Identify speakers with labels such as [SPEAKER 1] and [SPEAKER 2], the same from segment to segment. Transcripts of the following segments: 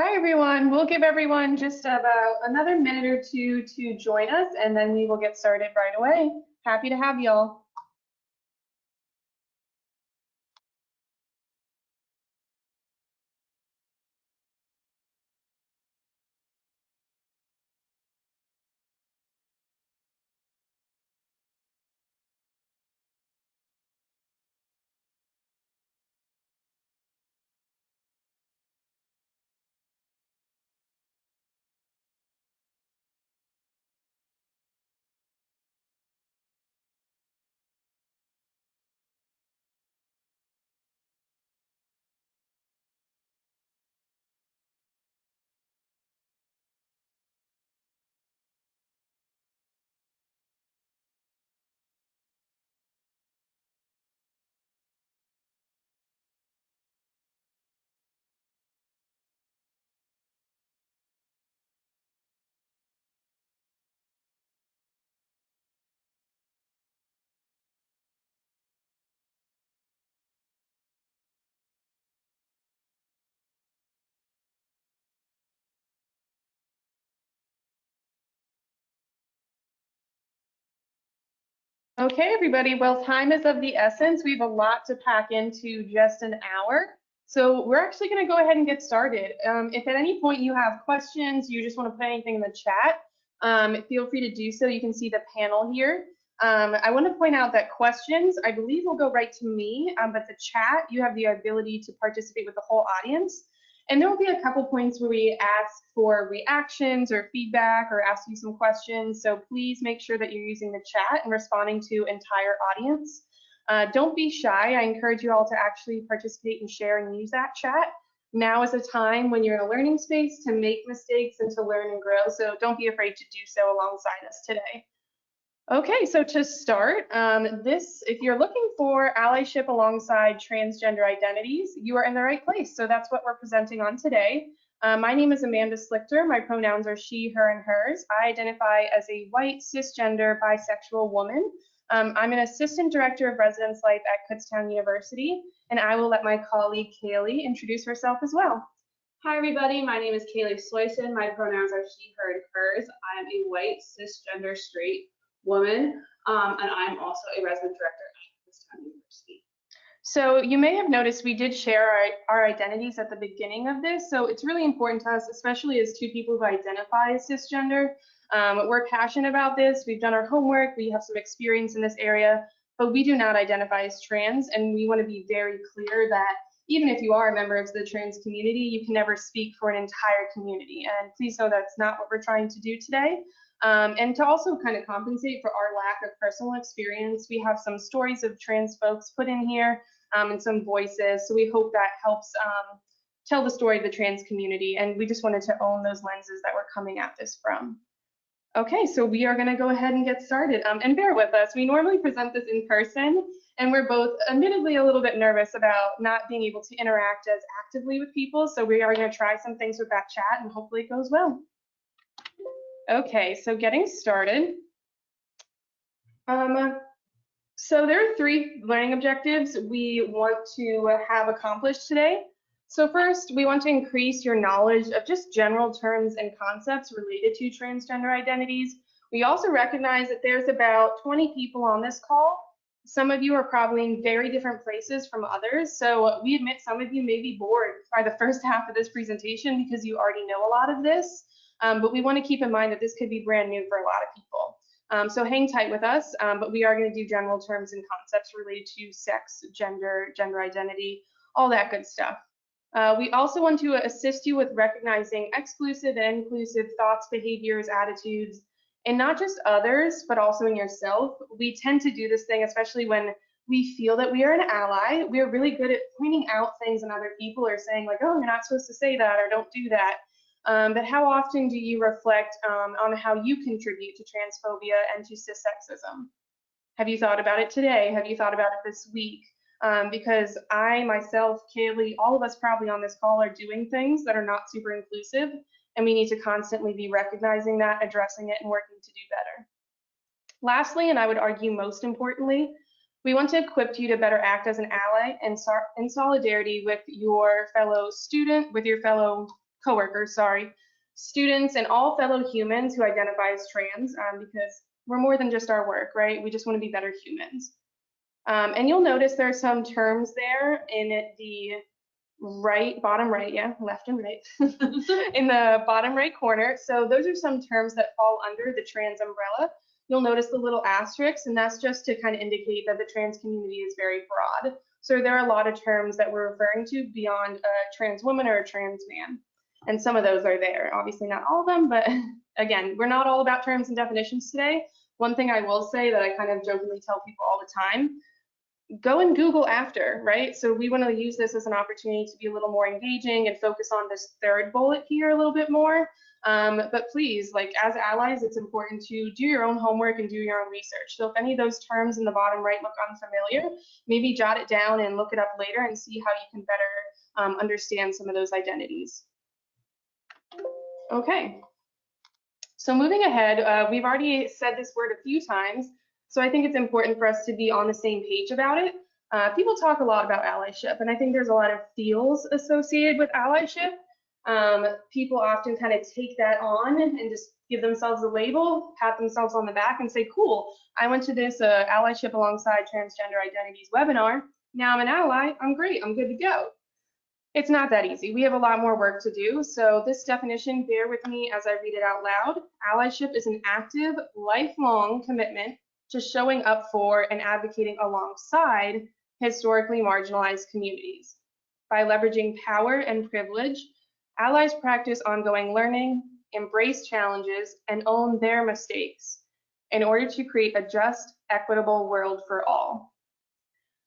[SPEAKER 1] Hi, everyone. We'll give everyone just about another minute or two to join us, and then we will get started right away. Happy to have y'all. Okay, everybody. Well, time is of the essence. We have a lot to pack into just an hour. So we're actually going to go ahead and get started. If at any point you have questions, you just want to put anything in the chat, feel free to do so. You can see the panel here. I want to point out that questions, I believe, will go right to me, but the chat, you have the ability to participate with the whole audience. And there will be a couple points where we ask for reactions or feedback or ask you some questions. So please make sure that you're using the chat and responding to entire audience. Don't be shy. I encourage you all to actually participate and share and use that chat. Now is a time when you're in a learning space to make mistakes and to learn and grow. So don't be afraid to do so alongside us today. Okay, so to start, if you're looking for allyship alongside transgender identities, you are in the right place. So that's what we're presenting on today. My name is Amanda Slichter. My pronouns are she, her, and hers. I identify as a white, cisgender, bisexual woman. I'm an assistant director of residence life at Kutztown University, and I will let my colleague Kaili introduce herself as well.
[SPEAKER 2] Hi, everybody. My name is Kaili Soisson. My pronouns are she, her, and hers. I am a white, cisgender, straight woman, and I'm also a resident director at Kutztown University.
[SPEAKER 1] So you may have noticed we did share our identities at the beginning of this. So it's really important to us, especially as two people who identify as cisgender. We're passionate about this. We've done our homework. We have some experience in this area, but we do not identify as trans. And we want to be very clear that even if you are a member of the trans community, you can never speak for an entire community. And please know that's not what we're trying to do today. And to also kind of compensate for our lack of personal experience, we have some stories of trans folks put in here and some voices. So we hope that helps tell the story of the trans community. And we just wanted to own those lenses that we're coming at this from. Okay, so we are going to go ahead and get started. And bear with us. We normally present this in person, and we're both admittedly a little bit nervous about not being able to interact as actively with people. So we are going to try some things with that chat, and hopefully it goes well. Okay, so getting started. So there are three learning objectives we want to have accomplished today. So first, we want to increase your knowledge of just general terms and concepts related to transgender identities. We also recognize that there's about 20 people on this call. Some of you are probably in very different places from others. So we admit some of you may be bored by the first half of this presentation because you already know a lot of this. But we want to keep in mind that this could be brand new for a lot of people. So hang tight with us, but we are going to do general terms and concepts related to sex, gender, gender identity, all that good stuff. We also want to assist you with recognizing exclusive and inclusive thoughts, behaviors, attitudes, and not just others, but also in yourself. We tend to do this thing, especially when we feel that we are an ally. We are really good at pointing out things in other people or saying like, oh, you're not supposed to say that or don't do that. But how often do you reflect on how you contribute to transphobia and to cissexism? Have you thought about it today? Have you thought about it this week? Because I, myself, Kaili, all of us probably on this call are doing things that are not super inclusive, and we need to constantly be recognizing that, addressing it, and working to do better. Lastly, and I would argue most importantly, we want to equip you to better act as an ally and in solidarity with your fellow student, with your fellow coworkers, sorry, students, and all fellow humans who identify as trans, because we're more than just our work, right? We just want to be better humans. And you'll notice there are some terms there in the bottom right, yeah, left and right, in the bottom right corner. So those are some terms that fall under the trans umbrella. You'll notice the little asterisks, and that's just to kind of indicate that the trans community is very broad. So there are a lot of terms that we're referring to beyond a trans woman or a trans man. And some of those are there. Obviously not all of them, but again, we're not all about terms and definitions today. One thing I will say that I kind of jokingly tell people all the time, go and Google after, right? So we want to use this as an opportunity to be a little more engaging and focus on this third bullet here a little bit more. But please, like as allies, it's important to do your own homework and do your own research. So if any of those terms in the bottom right look unfamiliar, maybe jot it down and look it up later and see how you can better understand some of those identities. Okay. So moving ahead, we've already said this word a few times, so I think it's important for us to be on the same page about it. People talk a lot about allyship, and I think there's a lot of feels associated with allyship. People often kind of take that on and just give themselves a label, pat themselves on the back and say, cool, I went to this Allyship Alongside Transgender Identities webinar. Now I'm an ally, I'm great, I'm good to go. It's not that easy. We have a lot more work to do. So this definition, bear with me as I read it out loud. Allyship is an active, lifelong commitment to showing up for and advocating alongside historically marginalized communities. By leveraging power and privilege, allies practice ongoing learning, embrace challenges, and own their mistakes in order to create a just, equitable world for all.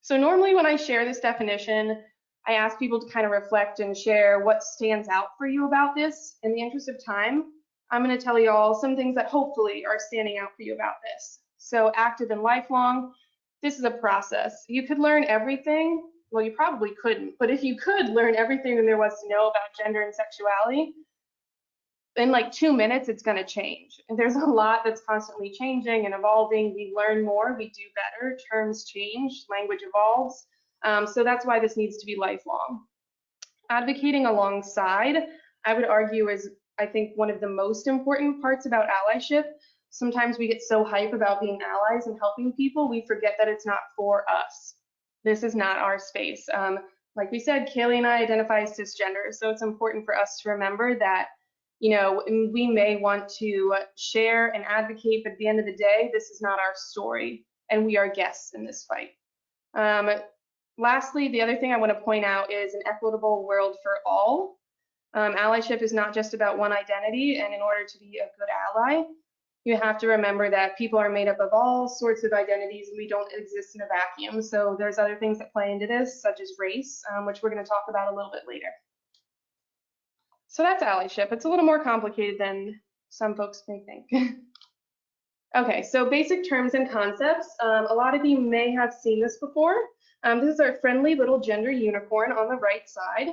[SPEAKER 1] So normally when I share this definition, I ask people to kind of reflect and share what stands out for you about this. In the interest of time, I'm going to tell you all some things that hopefully are standing out for you about this. So active and lifelong, this is a process. You could learn everything. Well, you probably couldn't, but if you could learn everything there was to know about gender and sexuality, in like 2 minutes, it's going to change. And there's a lot that's constantly changing and evolving. We learn more, we do better, terms change, language evolves. So that's why this needs to be lifelong. Advocating alongside, I would argue, is I think one of the most important parts about allyship. Sometimes we get so hype about being allies and helping people, we forget that it's not for us. This is not our space. Like we said, Kaili and I identify as cisgender, so it's important for us to remember that, you know, we may want to share and advocate, but at the end of the day, this is not our story, and we are guests in this fight. Lastly, the other thing I want to point out is an equitable world for all. Allyship is not just about one identity, and in order to be a good ally, you have to remember that people are made up of all sorts of identities and we don't exist in a vacuum. So there's other things that play into this, such as race, which we're going to talk about a little bit later. So that's allyship. It's a little more complicated than some folks may think. Okay, so basic terms and concepts. A lot of you may have seen this before. This is our friendly little gender unicorn on the right side.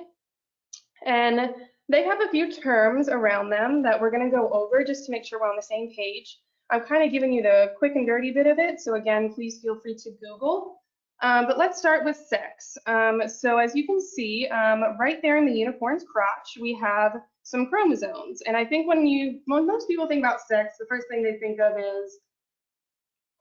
[SPEAKER 1] And they have a few terms around them that we're going to go over just to make sure we're on the same page. I'm kind of giving you the quick and dirty bit of it, so again, please feel free to Google. But let's start with sex. So as you can see, right there in the unicorn's crotch, we have some chromosomes. And I think when most people think about sex, the first thing they think of is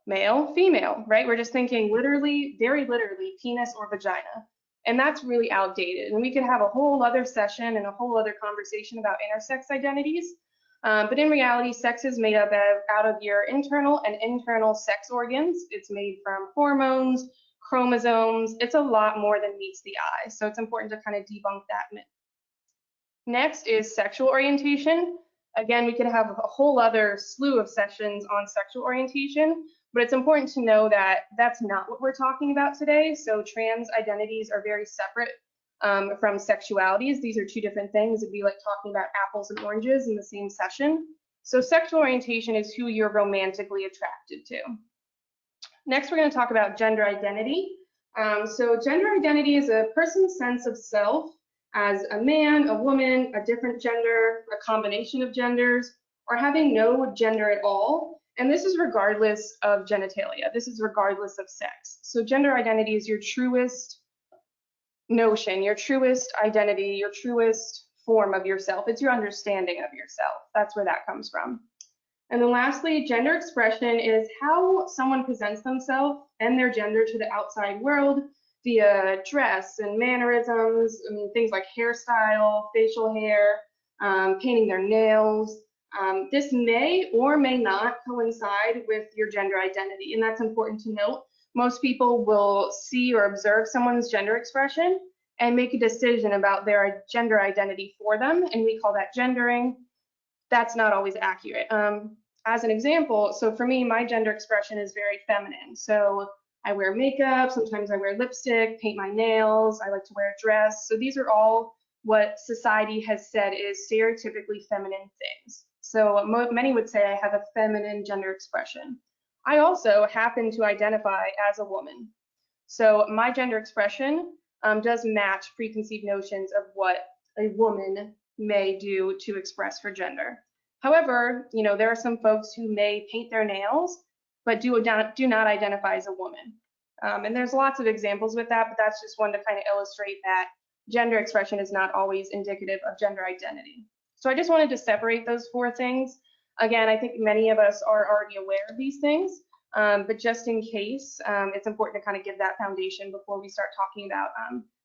[SPEAKER 1] male, female, right? We're just thinking literally, very literally, penis or vagina. And that's really outdated. And we could have a whole other session and a whole other conversation about intersex identities. But in reality, sex is made up out of your internal and internal sex organs. It's made from hormones, chromosomes. It's a lot more than meets the eye. So it's important to kind of debunk that myth. Next is sexual orientation. Again, we could have a whole other slew of sessions on sexual orientation. But it's important to know that that's not what we're talking about today. So trans identities are very separate from sexualities. These are two different things. It'd be like talking about apples and oranges in the same session. So sexual orientation is who you're romantically attracted to. Next, we're going to talk about gender identity. So gender identity is a person's sense of self as a man, a woman, a different gender, a combination of genders, or having no gender at all. And this is regardless of genitalia. This is regardless of sex. So gender identity is your truest notion, your truest identity, your truest form of yourself. It's your understanding of yourself. That's where that comes from. And then lastly, gender expression is how someone presents themselves and their gender to the outside world via dress and mannerisms. I mean, things like hairstyle, facial hair, painting their nails. This may or may not coincide with your gender identity, and that's important to note. Most people will see or observe someone's gender expression and make a decision about their gender identity for them, and we call that gendering. That's not always accurate. As an example, so for me, my gender expression is very feminine. So I wear makeup, sometimes I wear lipstick, paint my nails, I like to wear a dress. So these are all what society has said is stereotypically feminine things. So many would say I have a feminine gender expression. I also happen to identify as a woman. So my gender expression does match preconceived notions of what a woman may do to express her gender. However, there are some folks who may paint their nails, but do not identify as a woman. And there's lots of examples with that, but that's just one to kind of illustrate that gender expression is not always indicative of gender identity. So I just wanted to separate those four things. Again, I think many of us are already aware of these things, but just in case, it's important to kind of give that foundation before we start talking about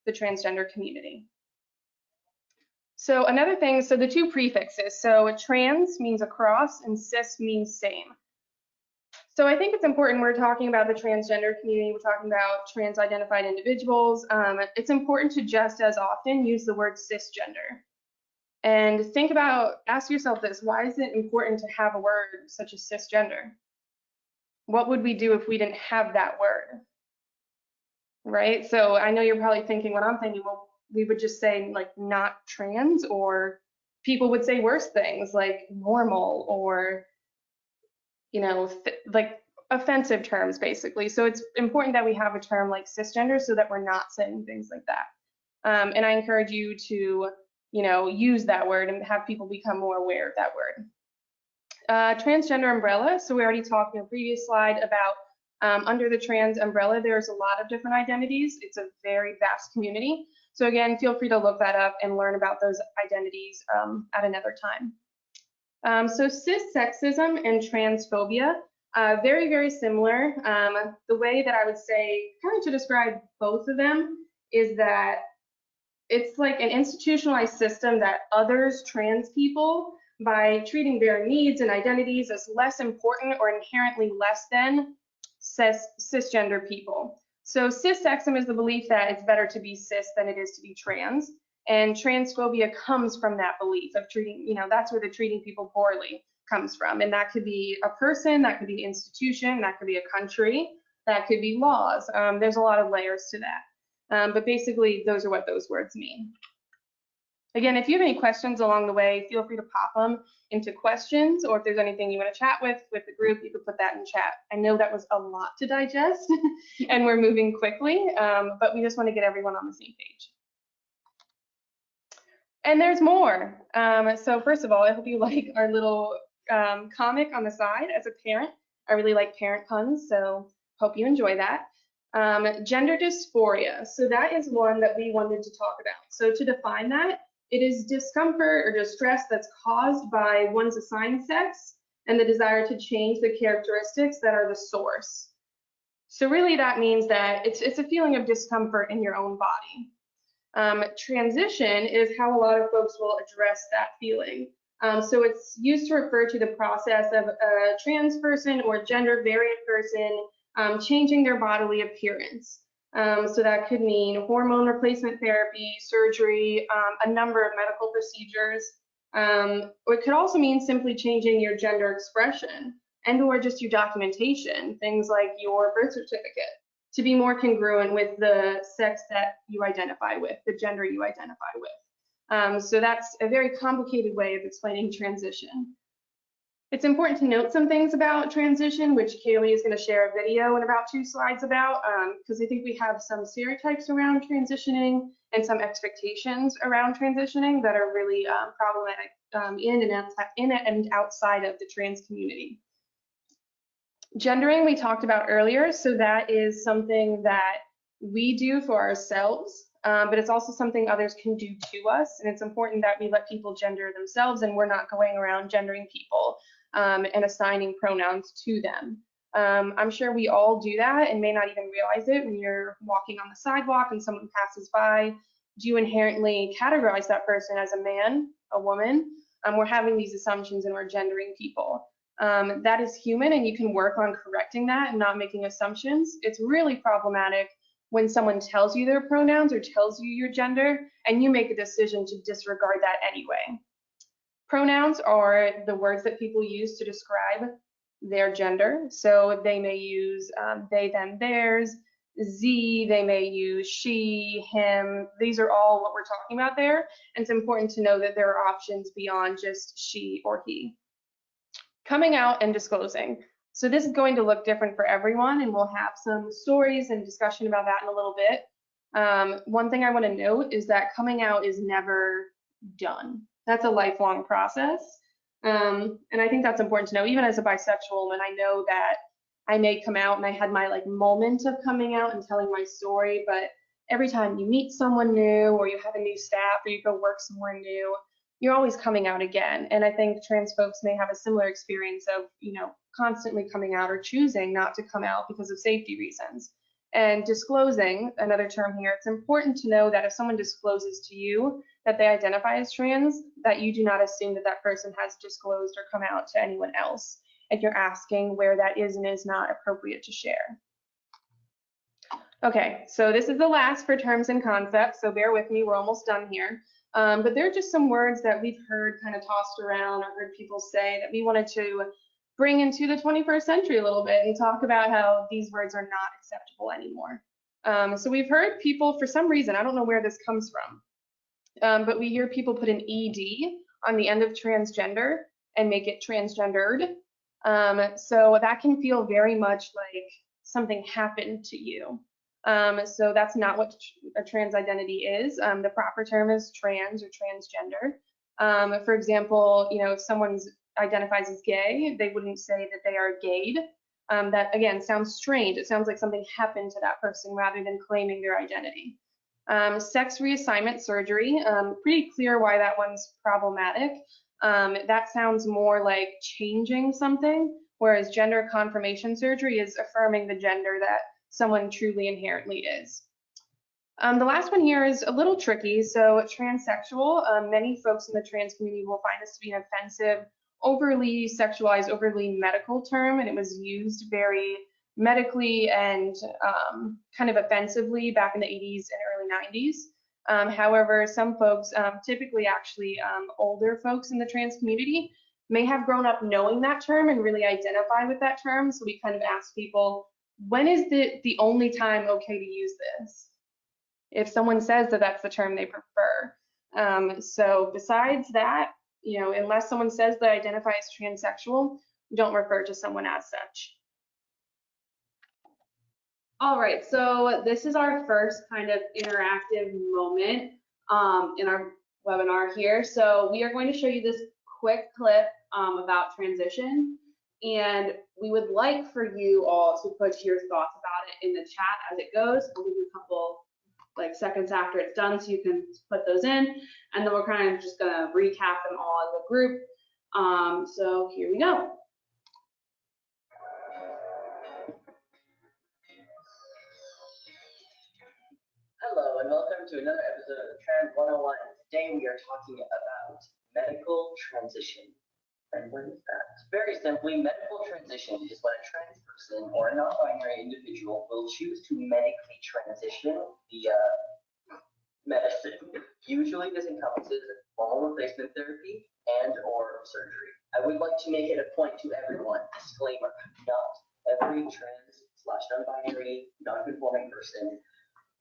[SPEAKER 1] the transgender community. So another thing, so the two prefixes, so trans means across and cis means same. So I think it's important we're talking about the transgender community, we're talking about trans-identified individuals. It's important to just as often use the word cisgender. And ask yourself this, why is it important to have a word such as cisgender? What would we do if we didn't have that word? Right? So I know you're probably thinking what I'm thinking, well, we would just say like not trans, or people would say worse things like normal, or like offensive terms basically. So it's important that we have a term like cisgender so that we're not saying things like that. And I encourage you to use that word and have people become more aware of that word. Transgender umbrella. So we already talked in a previous slide about under the trans umbrella, there's a lot of different identities. It's a very vast community. So again, feel free to look that up and learn about those identities at another time. So cissexism and transphobia, very, very similar. The way that I would say kind of to describe both of them is that it's like an institutionalized system that others trans people by treating their needs and identities as less important or inherently less than cisgender people. So cissexism is the belief that it's better to be cis than it is to be trans. And transphobia comes from that belief of treating, that's where the treating people poorly comes from. And that could be a person, that could be an institution, that could be a country, that could be laws. There's a lot of layers to that. But basically, those are what those words mean. Again, if you have any questions along the way, feel free to pop them into questions, or if there's anything you want to chat with the group, you could put that in chat. I know that was a lot to digest, and we're moving quickly, but we just want to get everyone on the same page. And there's more. So first of all, I hope you like our little comic on the side. As a parent, I really like parent puns, so hope you enjoy that. Gender dysphoria. So that is one that we wanted to talk about. So to define that, it is discomfort or distress that's caused by one's assigned sex and the desire to change the characteristics that are the source. So really that means that it's a feeling of discomfort in your own body. Transition is how a lot of folks will address that feeling. So it's used to refer to the process of a trans person or gender variant person changing their bodily appearance. So that could mean hormone replacement therapy, surgery, a number of medical procedures. Or it could also mean simply changing your gender expression and or just your documentation, things like your birth certificate, to be more congruent with the sex that you identify with, the gender you identify with. So that's a very complicated way of explaining transition. It's important to note some things about transition, which Kaili is going to share a video in about 2 slides about, because I think we have some stereotypes around transitioning and some expectations around transitioning that are really problematic in and outside of the trans community. Gendering we talked about earlier, so that is something that we do for ourselves. but it's also something others can do to us. And it's important that we let people gender themselves and we're not going around gendering people and assigning pronouns to them. I'm sure we all do that and may not even realize it. When you're walking on the sidewalk and someone passes by, do you inherently categorize that person as a man, a woman? We're having these assumptions and we're gendering people. That is human, and you can work on correcting that and not making assumptions. It's really problematic when someone tells you their pronouns or tells you your gender and you make a decision to disregard that anyway. Pronouns are the words that people use to describe their gender. So they may use they, them, theirs, Z, they may use she, him. These are all what we're talking about there. And it's important to know that there are options beyond just she or he. Coming out and disclosing. So this is going to look different for everyone, and we'll have some stories and discussion about that in a little bit. One thing I want to note is that coming out is never done. That's a lifelong process. And I think that's important to know, even as a bisexual woman. I know that I may come out and I had my moment of coming out and telling my story, but every time you meet someone new or you have a new staff or you go work somewhere new, you're always coming out again. And I think trans folks may have a similar experience of, constantly coming out or choosing not to come out because of safety reasons. And disclosing, another term here, it's important to know that if someone discloses to you that they identify as trans, that you do not assume that that person has disclosed or come out to anyone else. And you're asking where that is and is not appropriate to share. Okay, so this is the last for terms and concepts, so bear with me, we're almost done here. But there are just some words that we've heard kind of tossed around or heard people say that we wanted to bring into the 21st century a little bit and talk about how these words are not acceptable anymore. So we've heard people, for some reason, I don't know where this comes from, but we hear people put an ED on the end of transgender and make it transgendered. So that can feel very much like something happened to you. So that's not what a trans identity is. The proper term is trans or transgender. For example, if someone identifies as gay, they wouldn't say that they are gayed. That, again, sounds strange. It sounds like something happened to that person rather than claiming their identity. Sex reassignment surgery, pretty clear why that one's problematic. That sounds more like changing something, whereas gender confirmation surgery is affirming the gender that someone truly inherently is. The last one here is a little tricky. So transsexual, many folks in the trans community will find this to be an offensive, overly sexualized, overly medical term, and it was used very medically and kind of offensively back in the 80s and early 90s. However, some folks, typically actually older folks in the trans community, may have grown up knowing that term and really identify with that term. So we kind of ask people, when is the only time okay to use this? If someone says that that's the term they prefer. So besides that, unless someone says they identify as transsexual, don't refer to someone as such.
[SPEAKER 2] All right, so this is our first kind of interactive moment in our webinar here. So we are going to show you this quick clip about transition, and we would like for you all to put your thoughts about it in the chat as it goes. We'll give you a couple seconds after it's done so you can put those in, and then we're kind of just gonna recap them all as a group. So here we go.
[SPEAKER 3] Hello and welcome to another episode of Trans 101. Today we are talking about medical transition. And what is that? Very simply, medical transition is when a trans person or a non-binary individual will choose to medically transition via medicine. Usually this encompasses hormone replacement therapy and or surgery. I would like to make it a point to everyone, disclaimer, not every trans/non-binary, non-conforming person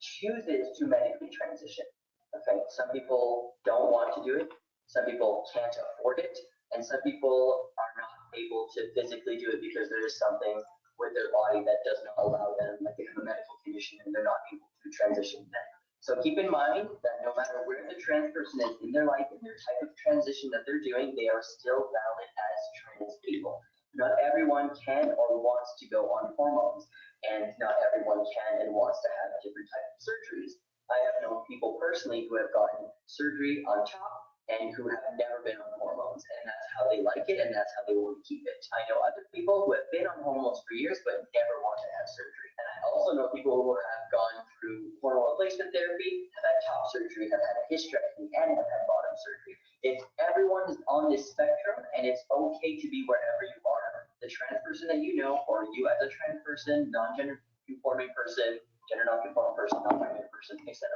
[SPEAKER 3] chooses to medically transition. Okay, some people don't want to do it, some people can't afford it, and some people are not able to physically do it because there is something with their body that does not allow them, like they have a medical condition and they're not able to transition medically. So keep in mind that no matter where the trans person is in their life and their type of transition that they're doing, they are still valid as trans people. Not everyone can or wants to go on hormones, and not everyone can and wants to have different types of surgeries. I have known people personally who have gotten surgery on top and who have never been on hormones, and that's how they like it, and that's how they want to keep it. I know other people who have been on hormones for years but never want to have surgery. And I also know people who have gone through hormone replacement therapy, have had top surgery, have had a hysterectomy, and have had bottom surgery. If everyone is on this spectrum, and it's okay to be wherever you are, the trans person that you know, or you as a trans person, non-gender conforming person, gender non-conforming person, non-binary person, etc.,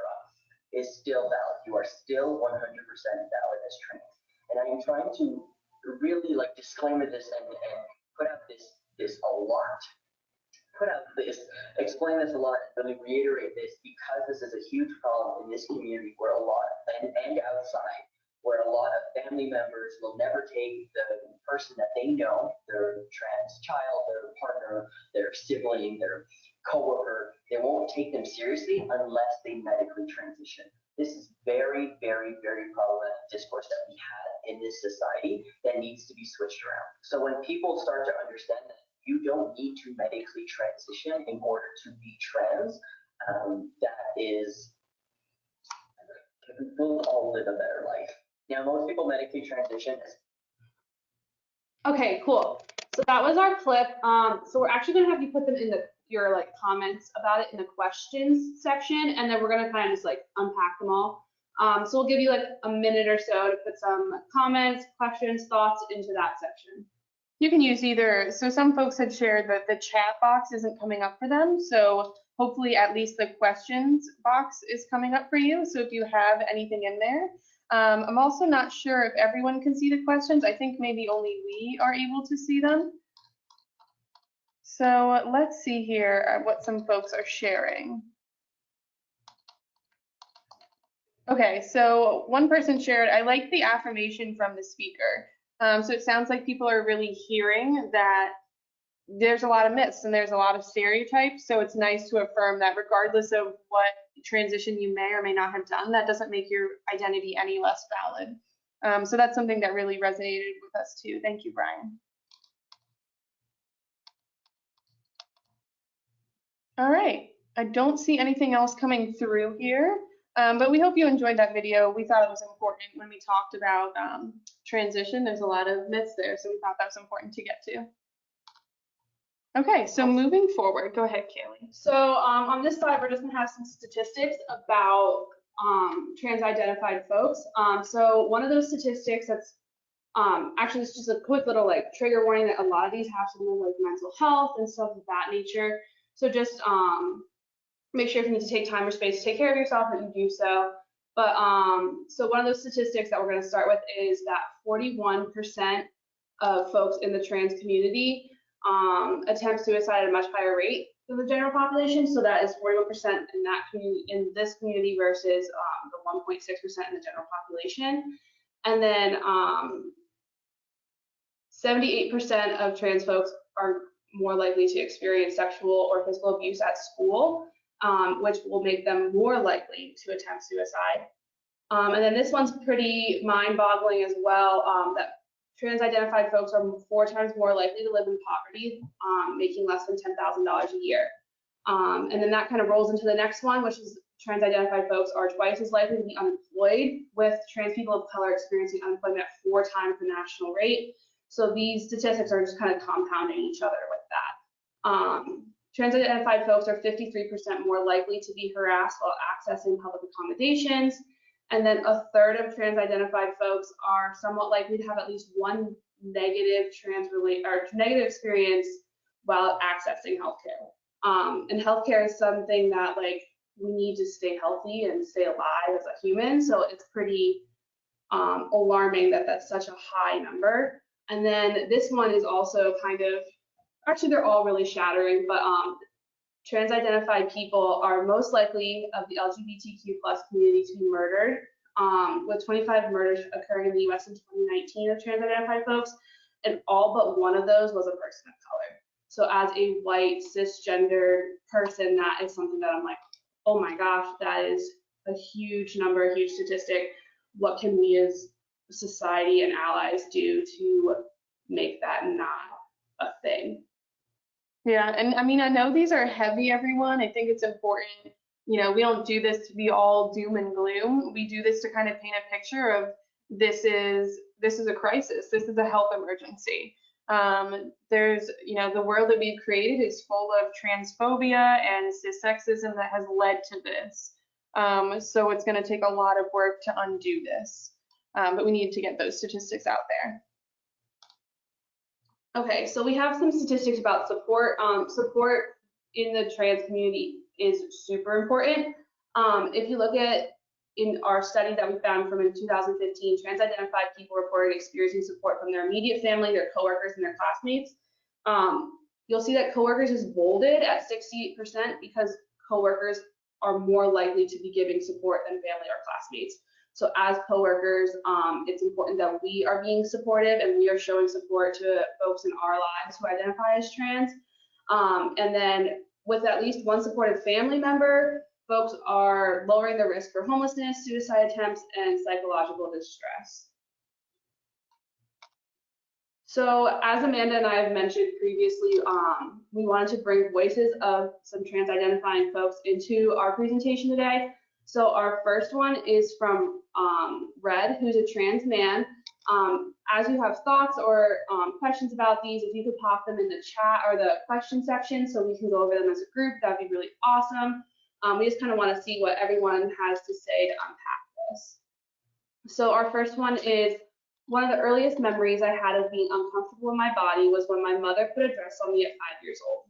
[SPEAKER 3] is still valid. You are still 100% valid as trans. And I am trying to really like disclaimer this and put out this explain this a lot, and really reiterate this, because this is a huge problem in this community where a lot and outside, where a lot of family members will never take the person that they know, their trans child, their partner, their sibling, their coworker, they won't take them seriously unless they medically transition. This is very, very, very problematic discourse that we have in this society that needs to be switched around. So when people start to understand that you don't need to medically transition in order to be trans, we'll all live a better life. Now, most people medically transition.
[SPEAKER 2] Okay, cool. So that was our clip. So we're actually gonna have you put them in your like comments about it in the questions section, and then we're gonna kind of just like unpack them all. So we'll give you like a minute or so to put some comments, questions, thoughts into that section.
[SPEAKER 1] You can use either, so some folks had shared that the chat box isn't coming up for them, so hopefully at least the questions box is coming up for you, so if you have anything in there. I'm also not sure if everyone can see the questions. I think maybe only we are able to see them. So let's see here what some folks are sharing. Okay, so one person shared, I like the affirmation from the speaker. So it sounds like people are really hearing that there's a lot of myths and there's a lot of stereotypes. So it's nice to affirm that regardless of what transition you may or may not have done, that doesn't make your identity any less valid. So that's something that really resonated with us too. Thank you, Brian. All right, I don't see anything else coming through here. But we hope you enjoyed that video. We thought it was important when we talked about transition. There's a lot of myths there, so we thought that was important to get to. Okay, so moving forward, go ahead, Kaili.
[SPEAKER 2] So on this slide, we're just gonna have some statistics about trans-identified folks. So one of those statistics that's actually it's just a quick little like trigger warning that a lot of these have to do with like mental health and stuff of that nature. So just make sure if you need to take time or space to take care of yourself that you do so. But so one of those statistics that we're going to start with is that 41% of folks in the trans community attempt suicide at a much higher rate than the general population. So that is 41% in that community, in this community, versus the 1.6% in the general population. And then 78% of trans folks are more likely to experience sexual or physical abuse at school, which will make them more likely to attempt suicide. And then this one's pretty mind-boggling as well, that trans-identified folks are 4 times more likely to live in poverty, making less than $10,000 a year. And then that kind of rolls into the next one, which is trans-identified folks are twice as likely to be unemployed, with trans people of color experiencing unemployment at 4 times the national rate. So these statistics are just kind of compounding each other with that. Trans-identified folks are 53% more likely to be harassed while accessing public accommodations. And then 1/3 of trans-identified folks are somewhat likely to have at least one negative negative experience while accessing healthcare. And healthcare is something that like we need to stay healthy and stay alive as a human. So it's pretty alarming that that's such a high number. And then this one is also kind of, actually they're all really shattering, but trans-identified people are most likely of the LGBTQ+ community to be murdered, with 25 murders occurring in the US in 2019 of trans-identified folks, and all but one of those was a person of color. So as a white cisgender person, that is something that I'm like, oh my gosh, that is a huge number, a huge statistic. What can we as society and allies do to make that not a thing?
[SPEAKER 1] Yeah, and I mean, I know these are heavy, everyone. I think it's important we don't do this to be all doom and gloom. We do this to kind of paint a picture of this is a crisis. This is a health emergency. There's, the world that we've created is full of transphobia and cissexism that has led to this. So it's going to take a lot of work to undo this. But we need to get those statistics out there.
[SPEAKER 2] Okay, so we have some statistics about support. Support in the trans community is super important. If you look at in our study that we found from in 2015, trans-identified people reported experiencing support from their immediate family, their coworkers, and their classmates. You'll see that coworkers is bolded at 68% because coworkers are more likely to be giving support than family or classmates. So as coworkers, it's important that we are being supportive and we are showing support to folks in our lives who identify as trans. And then with at least one supportive family member, folks are lowering the risk for homelessness, suicide attempts, and psychological distress. So as Amanda and I have mentioned previously, we wanted to bring voices of some trans-identifying folks into our presentation today. So our first one is from Red, who's a trans man. As you have thoughts or questions about these, if you could pop them in the chat or the question section so we can go over them as a group, that'd be really awesome. We just kind of want to see what everyone has to say to unpack this. So our first one is, one of the earliest memories I had of being uncomfortable in my body was when my mother put a dress on me at 5 years old.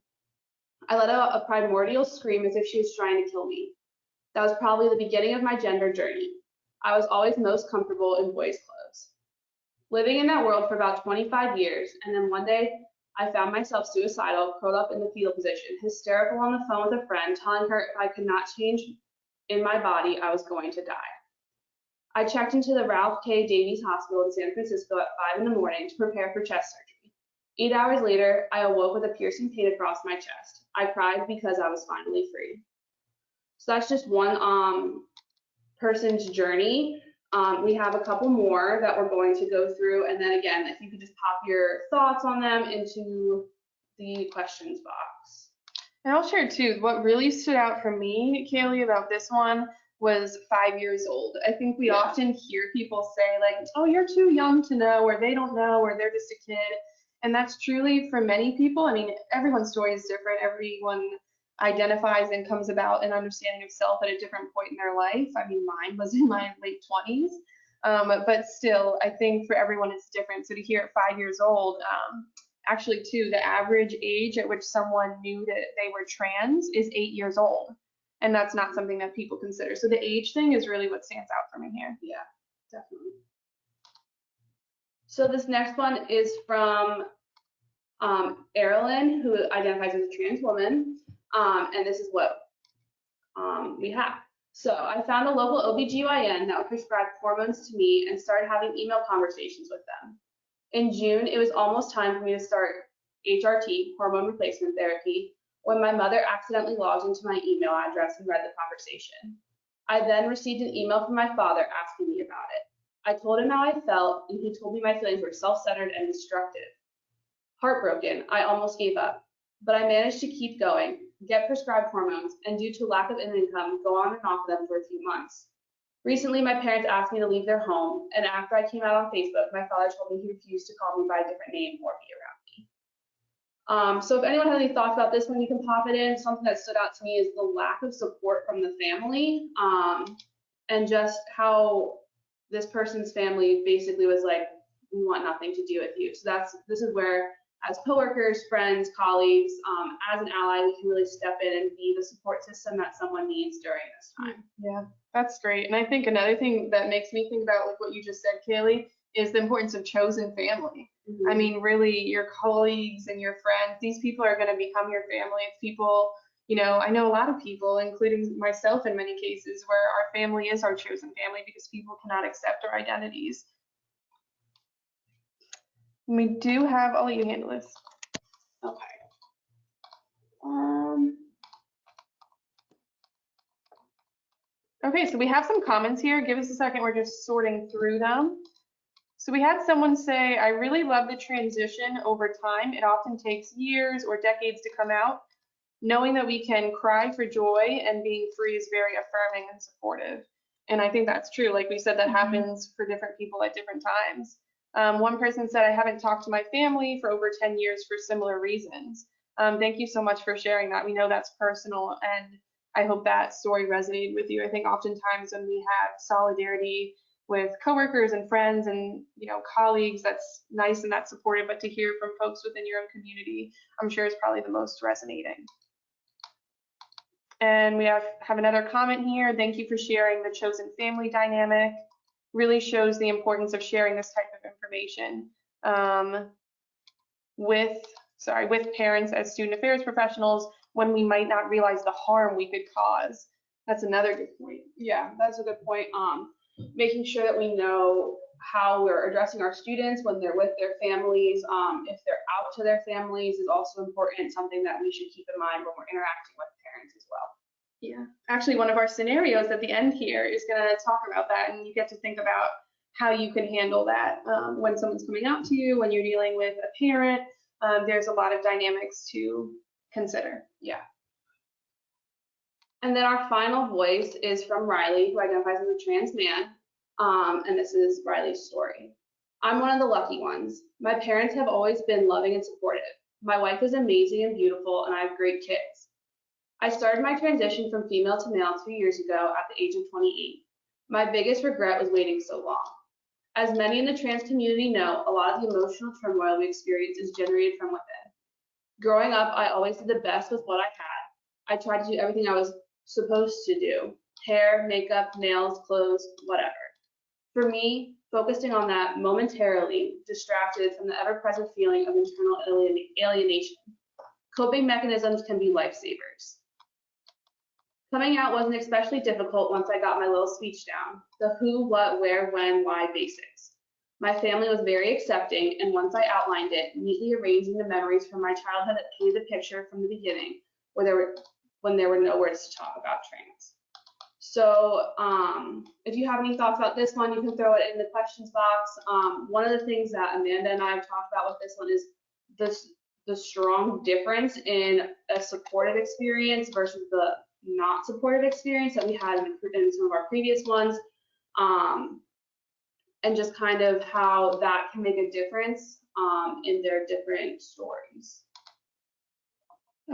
[SPEAKER 2] I let out a primordial scream as if she was trying to kill me. That was probably the beginning of my gender journey. I was always most comfortable in boys' clothes. Living in that world for about 25 years, and then one day I found myself suicidal, curled up in the fetal position, hysterical on the phone with a friend, telling her if I could not change in my body, I was going to die. I checked into the Ralph K. Davies Hospital in San Francisco at 5 in the morning to prepare for chest surgery. 8 hours later, I awoke with a piercing pain across my chest. I cried because I was finally free. So that's just one person's journey. We have a couple more that we're going to go through, and then again, if you could just pop your thoughts on them into the questions box.
[SPEAKER 1] And I'll share too, what really stood out for me, Kaili, about this one was 5 years old. I think we often hear people say like, oh, you're too young to know, or they don't know, or they're just a kid. And that's truly for many people. I mean, everyone's story is different. Everyone identifies and comes about an understanding of self at a different point in their life. I mean, mine was in my late 20s, but still, I think for everyone it's different. So to hear at 5 years old, actually too, the average age at which someone knew that they were trans is 8 years old. And that's not something that people consider. So the age thing is really what stands out for me here.
[SPEAKER 2] Yeah, definitely. So this next one is from Erilyn, who identifies as a trans woman. And this is what we have. So I found a local OBGYN that would prescribe hormones to me and started having email conversations with them. In June, it was almost time for me to start HRT, hormone replacement therapy, when my mother accidentally logged into my email address and read the conversation. I then received an email from my father asking me about it. I told him how I felt, and he told me my feelings were self-centered and destructive. Heartbroken, I almost gave up, but I managed to keep going, get prescribed hormones, and due to lack of income, go on and off them for a few months. Recently, my parents asked me to leave their home, and after I came out on Facebook, my father told me he refused to call me by a different name or be around me. So if anyone has any thoughts about this one, you can pop it in. Something that stood out to me is the lack of support from the family, and just how this person's family basically was like, we want nothing to do with you. So this is where, as coworkers, friends, colleagues, as an ally, we can really step in and be the support system that someone needs during this time.
[SPEAKER 1] Yeah, that's great. And I think another thing that makes me think about like what you just said, Kaili, is the importance of chosen family. I mean, really, your colleagues and your friends, these people are going to become your family. It's people, I know a lot of people, including myself in many cases, where our family is our chosen family because people cannot accept our identities. And we do have, I'll let you handle this.
[SPEAKER 2] Okay.
[SPEAKER 1] Okay, so we have some comments here. Give us a second, we're just sorting through them. So we had someone say, I really love the transition over time. It often takes years or decades to come out. knowing that we can cry for joy and being free is very affirming and supportive. And I think that's true. Like we said, that happens for different people at different times. One person said, I haven't talked to my family for over 10 years for similar reasons. Thank you so much for sharing that. We know that's personal, and I hope that story resonated with you. I think oftentimes when we have solidarity with coworkers and friends and colleagues, that's nice and that's supportive, but to hear from folks within your own community, I'm sure is probably the most resonating. And we have another comment here. Thank you for sharing the chosen family dynamic. Really shows the importance of sharing this type of information with parents as student affairs professionals when we might not realize the harm we could cause. That's another good point.
[SPEAKER 2] Yeah, that's a good point. Making sure that we know how we're addressing our students when they're with their families. If they're out to their families is also important, something that we should keep in mind when we're interacting with parents as well.
[SPEAKER 1] Yeah, actually one of our scenarios at the end here is going to talk about that, and you get to think about how you can handle that when someone's coming out to you, when you're dealing with a parent. There's a lot of dynamics to consider.
[SPEAKER 2] Yeah. And then our final voice is from Riley, who identifies as a trans man. And this is Riley's story. I'm one of the lucky ones. My parents have always been loving and supportive. My wife is amazing and beautiful, and I have great kids. I started my transition from female to male 2 years ago at the age of 28. My biggest regret was waiting so long. As many in the trans community know, a lot of the emotional turmoil we experience is generated from within. Growing up, I always did the best with what I had. I tried to do everything I was supposed to do: hair, makeup, nails, clothes, whatever. For me, focusing on that momentarily distracted from the ever-present feeling of internal alienation. Coping mechanisms can be lifesavers. Coming out wasn't especially difficult once I got my little speech down, the who, what, where, when, why basics. My family was very accepting, and once I outlined it, neatly arranging the memories from my childhood that painted the picture from the beginning, when there were no words to talk about trans. So if you have any thoughts about this one, you can throw it in the questions box. One of the things that Amanda and I have talked about with this one is the strong difference in a supportive experience versus the not supportive experience that we had in some of our previous ones, and just kind of how that can make a difference in their different stories.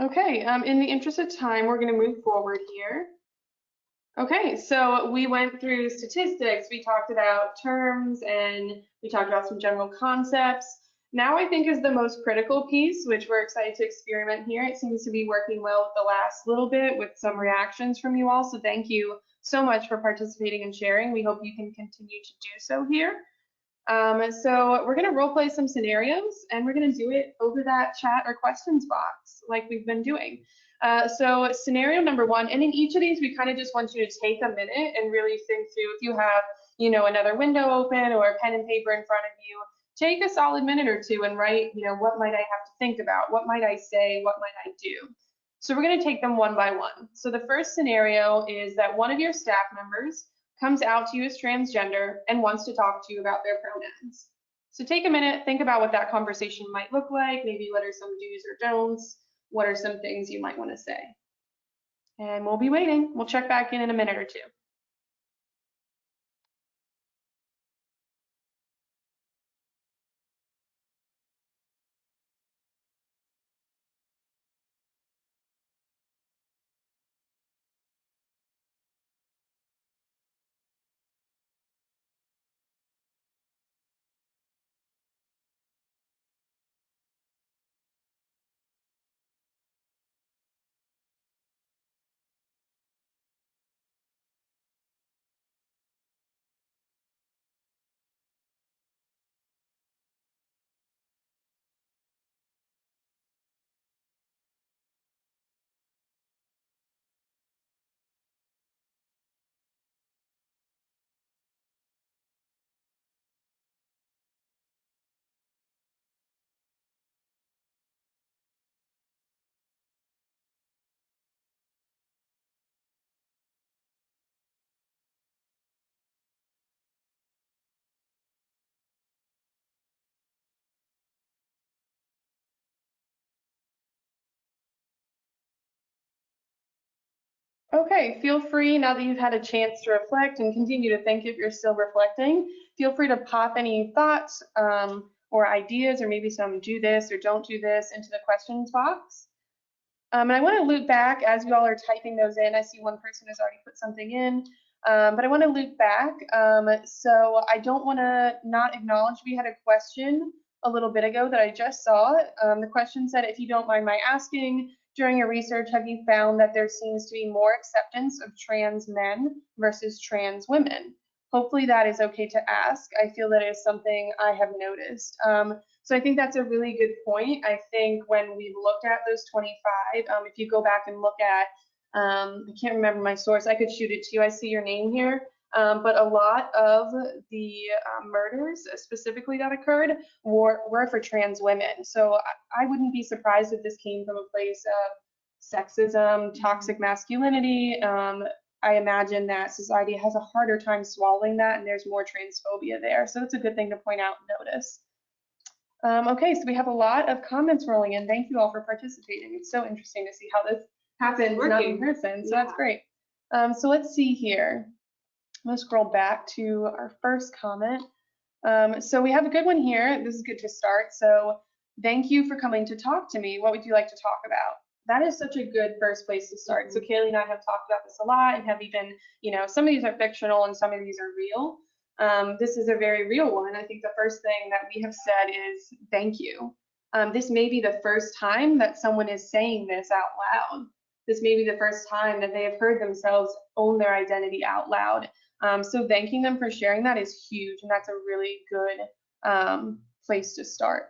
[SPEAKER 1] Okay, in the interest of time, we're going to move forward here. Okay, so we went through statistics, we talked about terms, and we talked about some general concepts. Now I think is the most critical piece, which we're excited to experiment here. It seems to be working well with the last little bit with some reactions from you all, so thank you so much for participating and sharing. We hope you can continue to do so here. So we're going to role play some scenarios, and we're going to do it over that chat or questions box like we've been doing. So scenario number one, and in each of these, we kind of just want you to take a minute and really think through, if you have, another window open or a pen and paper in front of you, take a solid minute or two and write, what might I have to think about? What might I say? What might I do? So we're going to take them one by one. So the first scenario is that one of your staff members comes out to you as transgender and wants to talk to you about their pronouns. So take a minute, think about what that conversation might look like, maybe what are some do's or don'ts, what are some things you might want to say. And we'll be waiting. We'll check back in a minute or two. Okay, feel free, now that you've had a chance to reflect, and continue to think if you're still reflecting, feel free to pop any thoughts or ideas, or maybe some do this or don't do this, into the questions box. And I want to loop back as you all are typing those in. I see one person has already put something in, but I want to loop back. So I don't want to not acknowledge we had a question a little bit ago that I just saw. The question said, if you don't mind my asking, during your research, have you found that there seems to be more acceptance of trans men versus trans women? Hopefully that is okay to ask. I feel that is something I have noticed. So I think that's a really good point. I think when we looked at those 25, if you go back and look at, I can't remember my source, I could shoot it to you, I see your name here, but a lot of the murders specifically that occurred were for trans women. So I wouldn't be surprised if this came from a place of sexism, toxic masculinity. I imagine that society has a harder time swallowing that, and there's more transphobia there. So it's a good thing to point out and notice. Okay, so we have a lot of comments rolling in. Thank you all for participating. It's so interesting to see how this happens, not in person, so that's great. So let's see here. Let's scroll back to our first comment. So we have a good one here. This is good to start. So thank you for coming to talk to me. What would you like to talk about? That is such a good first place to start. So Kaili and I have talked about this a lot, and have even, some of these are fictional and some of these are real. This is a very real one. I think the first thing that we have said is thank you. This may be the first time that someone is saying this out loud. This may be the first time that they have heard themselves own their identity out loud. So thanking them for sharing that is huge, and that's a really good place to start.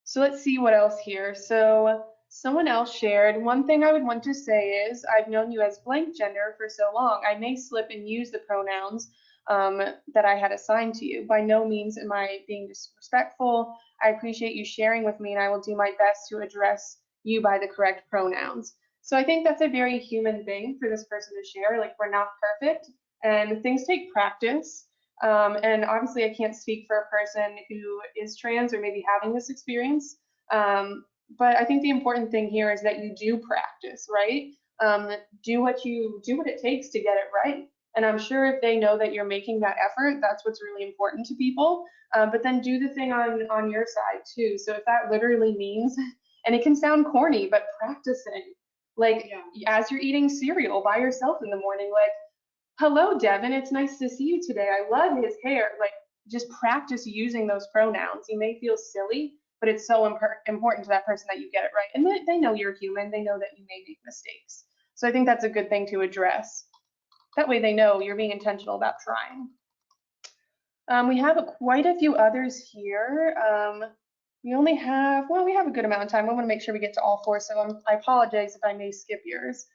[SPEAKER 1] So let's see what else here. So someone else shared, one thing I would want to say is, I've known you as blank gender for so long, I may slip and use the pronouns that I had assigned to you. By no means am I being disrespectful. I appreciate you sharing with me, and I will do my best to address you by the correct pronouns. So I think that's a very human thing for this person to share. Like, we're not perfect, and things take practice. And obviously I can't speak for a person who is trans or maybe having this experience. But I think the important thing here is that you do practice, right? Do what it takes to get it right. And I'm sure if they know that you're making that effort, that's what's really important to people. But then do the thing on your side too. So if that literally means, and it can sound corny, but practicing, like as you're eating cereal by yourself in the morning, like, hello, Devin, it's nice to see you today. I love his hair. Like, just practice using those pronouns. You may feel silly, but it's so important to that person that you get it right. And they know you're human. They know that you may make mistakes. So I think that's a good thing to address. That way they know you're being intentional about trying. We have quite a few others here. We only have, well, we have a good amount of time. I want to make sure we get to all four, so I apologize if I may skip yours.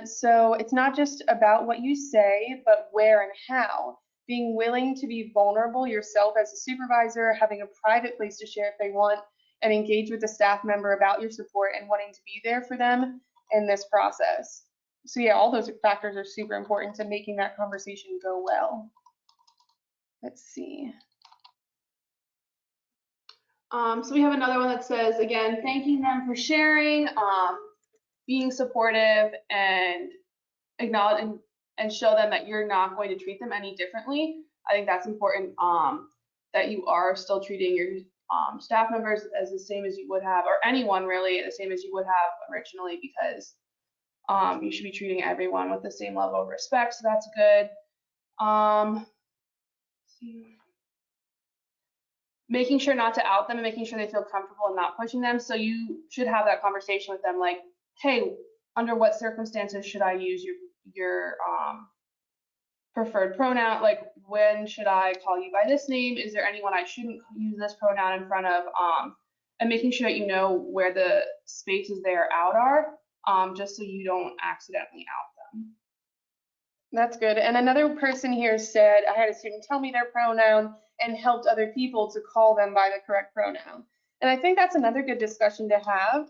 [SPEAKER 1] So it's not just about what you say, but where and how. Being willing to be vulnerable yourself as a supervisor, having a private place to share if they want, and engage with a staff member about your support and wanting to be there for them in this process. So yeah, all those factors are super important to making that conversation go well. Let's see.
[SPEAKER 2] So we have another one that says, again, thanking them for sharing, being supportive, and acknowledge and show them that you're not going to treat them any differently. I think that's important, that you are still treating your staff members as the same as you would have, or anyone really, the same as you would have originally, because you should be treating everyone with the same level of respect. So that's good. Making sure not to out them and making sure they feel comfortable and not pushing them. So you should have that conversation with them, like, hey, under what circumstances should I use your preferred pronoun? Like, when should I call you by this name? Is there anyone I shouldn't use this pronoun in front of? And making sure that you know where the spaces they are out are, just so you don't accidentally out them.
[SPEAKER 1] That's good. And another person here said, I had a student tell me their pronoun and helped other people to call them by the correct pronoun. And I think that's another good discussion to have.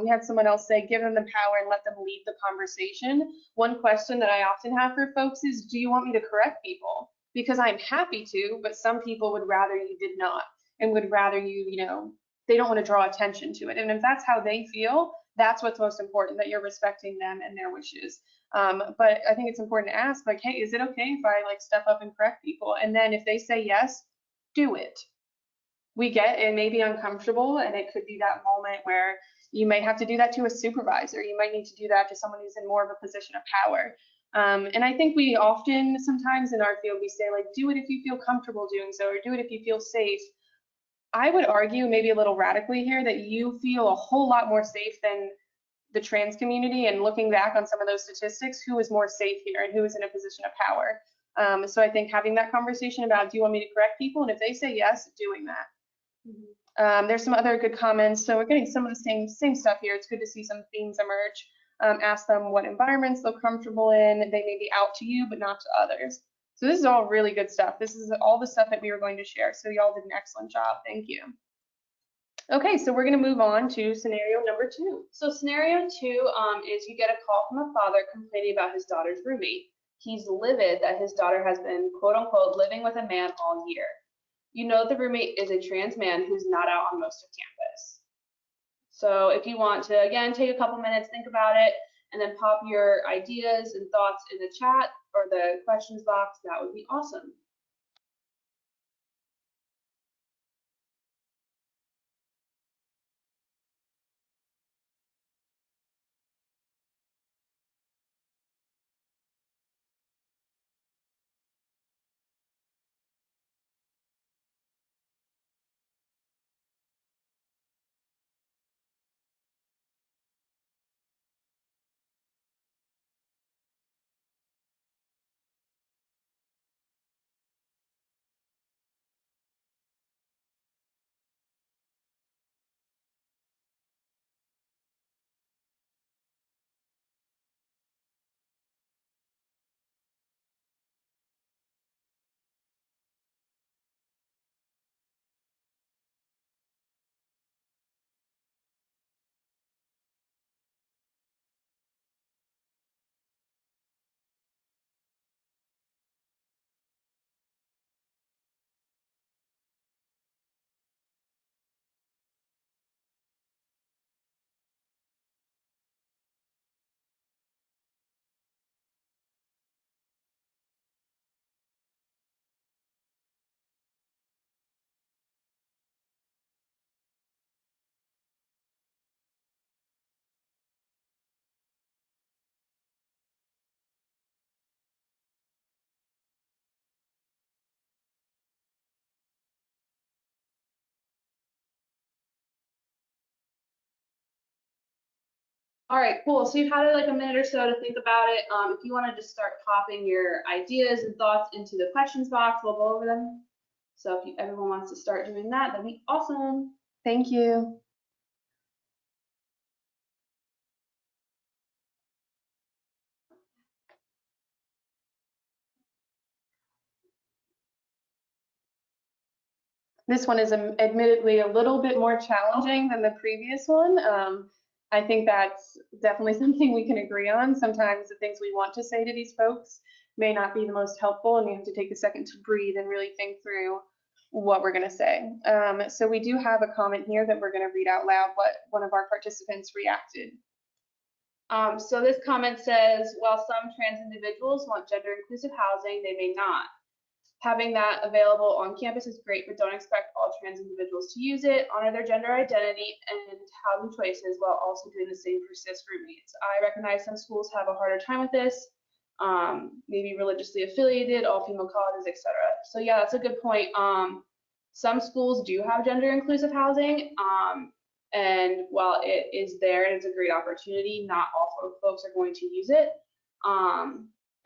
[SPEAKER 1] We had someone else say, give them the power and let them lead the conversation. One question that I often have for folks is, do you want me to correct people? Because I'm happy to, but some people would rather you did not, and would rather you, they don't want to draw attention to it. And if that's how they feel, that's what's most important, that you're respecting them and their wishes. But I think it's important to ask, like, hey, is it okay if I like step up and correct people? And then if they say yes, do it. We get it may be uncomfortable, and it could be that moment where you may have to do that to a supervisor. You might need to do that to someone who's in more of a position of power. And I think we often, sometimes in our field, we say like, do it if you feel comfortable doing so, or do it if you feel safe. I would argue maybe a little radically here that you feel a whole lot more safe than the trans community, and looking back on some of those statistics, who is more safe here and who is in a position of power. So I think having that conversation about, do you want me to correct people? And if they say yes, doing that. There's some other good comments. So we're getting some of the same stuff here. It's good to see some themes emerge. Ask them what environments they're comfortable in. They may be out to you, but not to others. So this is all really good stuff. This is all the stuff that we were going to share. So y'all did an excellent job. Thank you. Okay, so we're going to move on to scenario number 2.
[SPEAKER 2] So scenario 2 is you get a call from a father complaining about his daughter's roommate. He's livid that his daughter has been, quote unquote, living with a man all year. You know the roommate is a trans man who's not out on most of campus. So if you want to, again, take a couple minutes, think about it, and then pop your ideas and thoughts in the chat or the questions box, that would be awesome. All right, cool. So you've had like a minute or so to think about it. If you want to just start popping your ideas and thoughts into the questions box, we'll go over them. So if everyone wants to start doing that, that'd be awesome.
[SPEAKER 1] Thank you. This one is admittedly a little bit more challenging than the previous one. I think that's definitely something we can agree on. Sometimes the things we want to say to these folks may not be the most helpful, and we have to take a second to breathe and really think through what we're going to say. So we do have a comment here that we're going to read out loud what one of our participants reacted.
[SPEAKER 2] So this comment says, while some trans individuals want gender inclusive housing, they may not. Having that available on campus is great, but don't expect all trans individuals to use it. Honor their gender identity and housing choices while also doing the same for cis roommates. I recognize some schools have a harder time with this, maybe religiously affiliated, all-female colleges, etc. So yeah, that's a good point. Some schools do have gender inclusive housing, and while it is there and it's a great opportunity, not all folks are going to use it.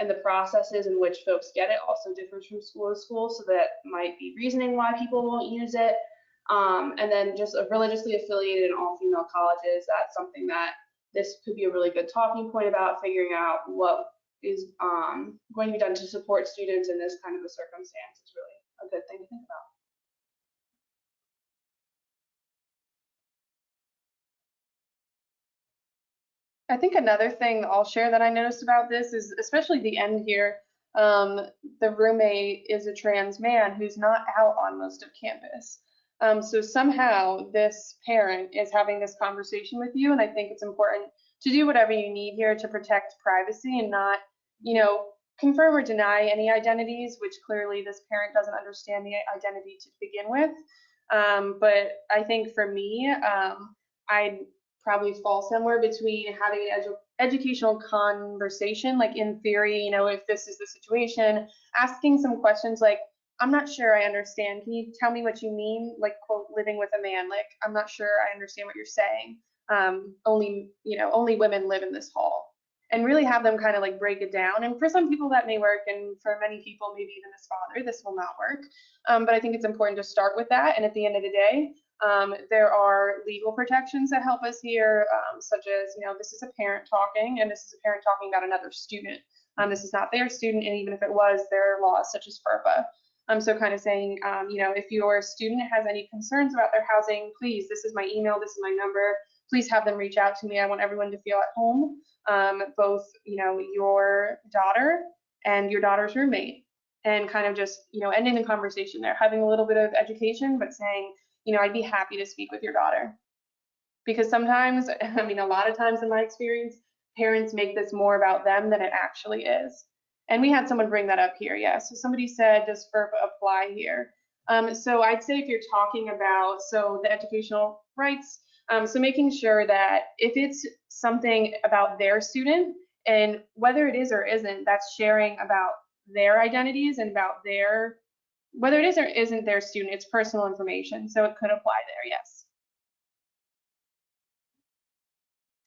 [SPEAKER 2] And the processes in which folks get it also differs from school to school, so that might be reasoning why people won't use it. And then just religiously affiliated and all-female colleges, that's something that this could be a really good talking point about, figuring out what is going to be done to support students in this kind of a circumstance is really a good thing to think about.
[SPEAKER 1] I think another thing I'll share that I noticed about this is, especially the end here, the roommate is a trans man who's not out on most of campus. So somehow this parent is having this conversation with you, and I think it's important to do whatever you need here to protect privacy and not, confirm or deny any identities, which clearly this parent doesn't understand the identity to begin with. But I think for me, I'd probably fall somewhere between having an educational conversation, like in theory, if this is the situation, asking some questions like, I'm not sure I understand. Can you tell me what you mean? Like, quote, living with a man. Like, I'm not sure I understand what you're saying. Only women live in this hall. And really have them kind of like break it down. And for some people that may work, and for many people, maybe even this father, this will not work. But I think it's important to start with that. And at the end of the day, there are legal protections that help us here, such as, this is a parent talking, and this is a parent talking about another student. This is not their student, and even if it was, there are laws such as FERPA. So kind of saying, if your student has any concerns about their housing, please, this is my email, this is my number, please have them reach out to me. I want everyone to feel at home, both, your daughter and your daughter's roommate, and kind of just, ending the conversation there, having a little bit of education, but saying, I'd be happy to speak with your daughter. Because sometimes, a lot of times in my experience, parents make this more about them than it actually is. And we had someone bring that up here, yeah. So somebody said, does FERPA apply here? So I'd say if you're talking about, the educational rights, so making sure that if it's something about their student, and whether it is or isn't, that's sharing about their identities and about whether it is or isn't their student, it's personal information. So it could apply there, yes.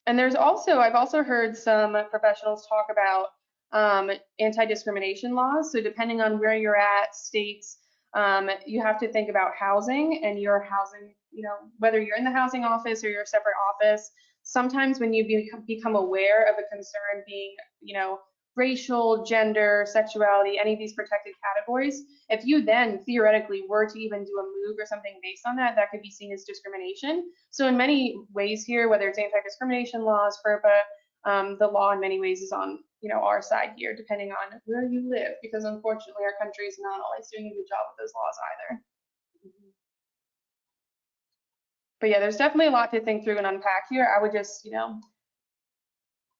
[SPEAKER 1] And I've also heard some professionals talk about anti-discrimination laws. So depending on where you're at, states, you have to think about housing and your housing, whether you're in the housing office or you're a separate office. Sometimes when you become aware of a concern being, racial, gender, sexuality, any of these protected categories, if you then theoretically were to even do a move or something based on that, that could be seen as discrimination. So in many ways here, whether it's anti-discrimination laws, FERPA, the law in many ways is on, our side here, depending on where you live, because unfortunately our country is not always doing a good job with those laws either. But yeah, there's definitely a lot to think through and unpack here. I would just,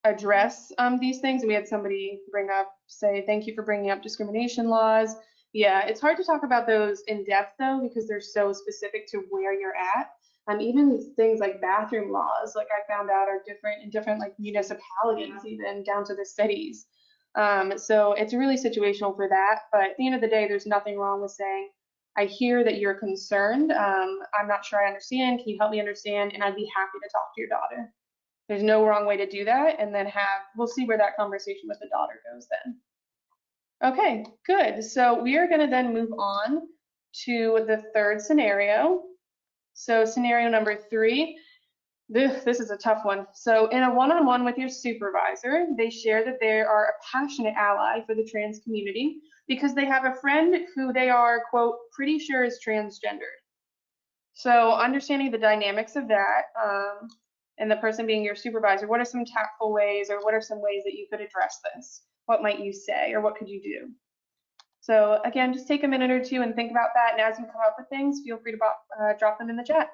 [SPEAKER 1] address these things. And we had somebody say, thank you for bringing up discrimination laws. Yeah, it's hard to talk about those in depth though, because they're so specific to where you're at. Even things like bathroom laws, like I found out, are different in different like municipalities, even down to the cities. So it's really situational for that. But at the end of the day, there's nothing wrong with saying, I hear that you're concerned. I'm not sure I understand. Can you help me understand? And I'd be happy to talk to your daughter. There's no wrong way to do that. And then we'll see where that conversation with the daughter goes then. Okay, good. So we are going to then move on to the third scenario. So scenario number 3, this is a tough one. So in a one-on-one with your supervisor, they share that they are a passionate ally for the trans community because they have a friend who they are, quote, pretty sure is transgendered. So understanding the dynamics of that, and the person being your supervisor, what are some tactful ways, or what are some ways that you could address this? What might you say, or what could you do? So again, just take a minute or two and think about that. And as you come up with things, feel free to drop them in the chat.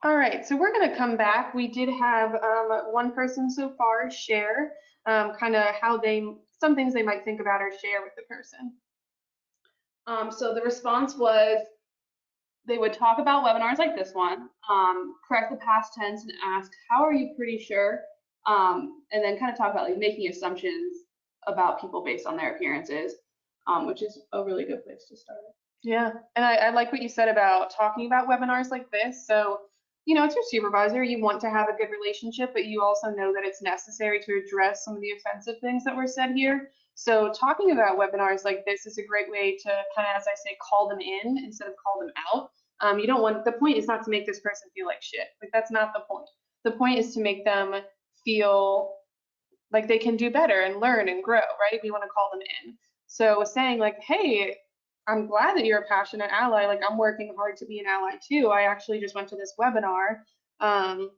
[SPEAKER 1] All right, so we're going to come back. We did have one person so far share kind of some things they might think about or share with the person. So the response was they would talk about webinars like this one, correct the past tense and ask, how are you pretty sure? And then kind of talk about like making assumptions about people based on their appearances, which is a really good place to start. Yeah, and I like what you said about talking about webinars like this. So, it's your supervisor. You want to have a good relationship, but you also know that it's necessary to address some of the offensive things that were said here. So talking about webinars like this is a great way to kind of, as I say, call them in instead of call them out. The point is not to make this person feel like shit. Like, that's not the point. The point is to make them feel like they can do better and learn and grow, right? We want to call them in. So saying like, hey, I'm glad that you're a passionate ally. Like, I'm working hard to be an ally too. I actually just went to this webinar. I'm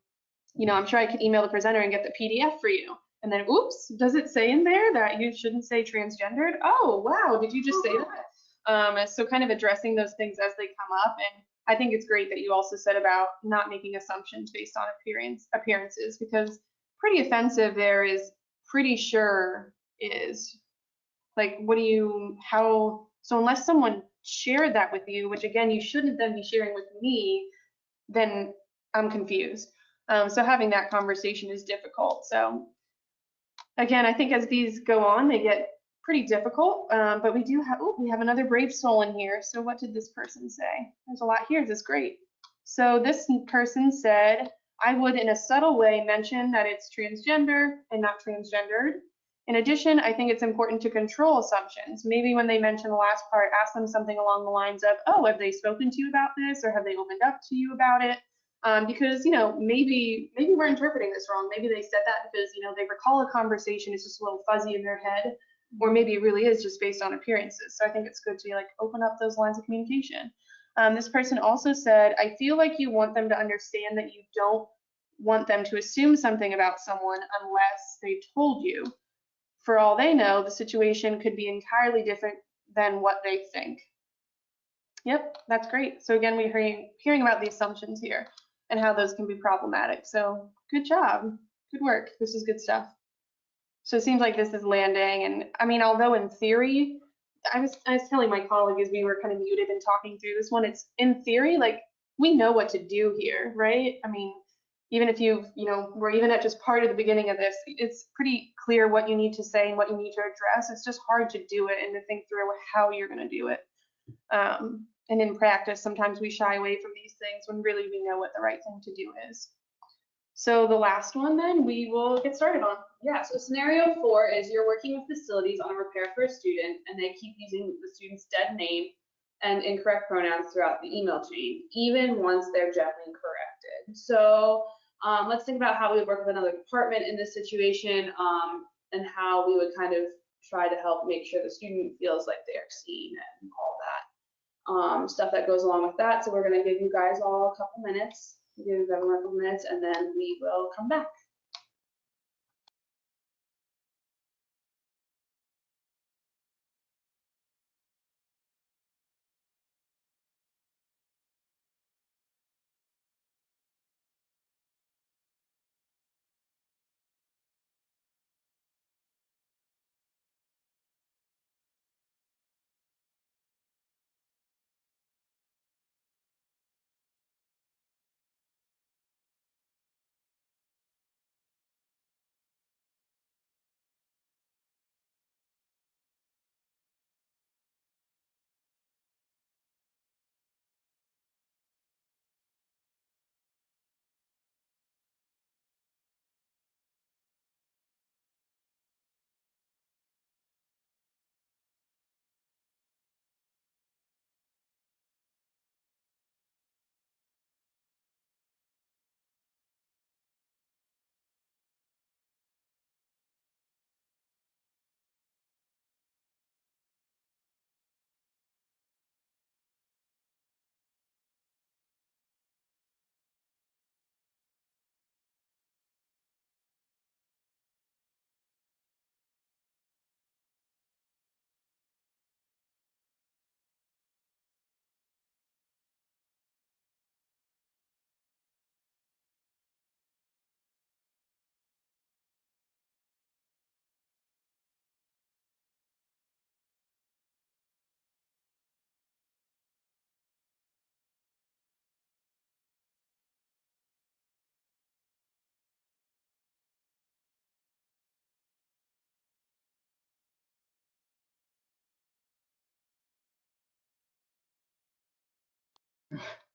[SPEAKER 1] sure I could email the presenter and get the PDF for you. And then, oops, does it say in there that you shouldn't say transgendered? Oh, wow, did you just say that? So kind of addressing those things as they come up. And I think it's great that you also said about not making assumptions based on appearances, because pretty offensive there is pretty sure is. Like, so unless someone shared that with you, which again, you shouldn't then be sharing with me, then I'm confused. So having that conversation is difficult. So again, I think as these go on, they get pretty difficult, but we have another brave soul in here. So what did this person say? There's a lot here. This is great. So this person said, I would in a subtle way mention that it's transgender and not transgendered. In addition, I think it's important to control assumptions. Maybe when they mention the last part, ask them something along the lines of, oh, have they spoken to you about this, or have they opened up to you about it? Because, maybe we're interpreting this wrong. Maybe they said that because, they recall a conversation, it's just a little fuzzy in their head, or maybe it really is just based on appearances. So I think it's good to like open up those lines of communication. This person also said, I feel like you want them to understand that you don't want them to assume something about someone unless they told you. For all they know, the situation could be entirely different than what they think. Yep, that's great. So again, we're hearing about the assumptions here and how those can be problematic. So good job, good work. This is good stuff. So it seems like this is landing. And I mean, although in theory, I was telling my colleague as we were kind of muted and talking through this one, it's in theory, like we know what to do here, right? I mean, even if we're even at just part of the beginning of this, it's pretty clear what you need to say and what you need to address. It's just hard to do it and to think through how you're going to do it. And in practice, sometimes we shy away from these things when really we know what the right thing to do is. So the last one then we will get started on.
[SPEAKER 2] Yeah, so scenario 4 is you're working with facilities on a repair for a student and they keep using the student's dead name and incorrect pronouns throughout the email chain, even once they're gently corrected. So let's think about how we would work with another department in this situation, and how we would kind of try to help make sure the student feels like they're seen and all that stuff that goes along with that. So we're going to give you guys all a couple minutes, give everyone a couple minutes, and then we will come back.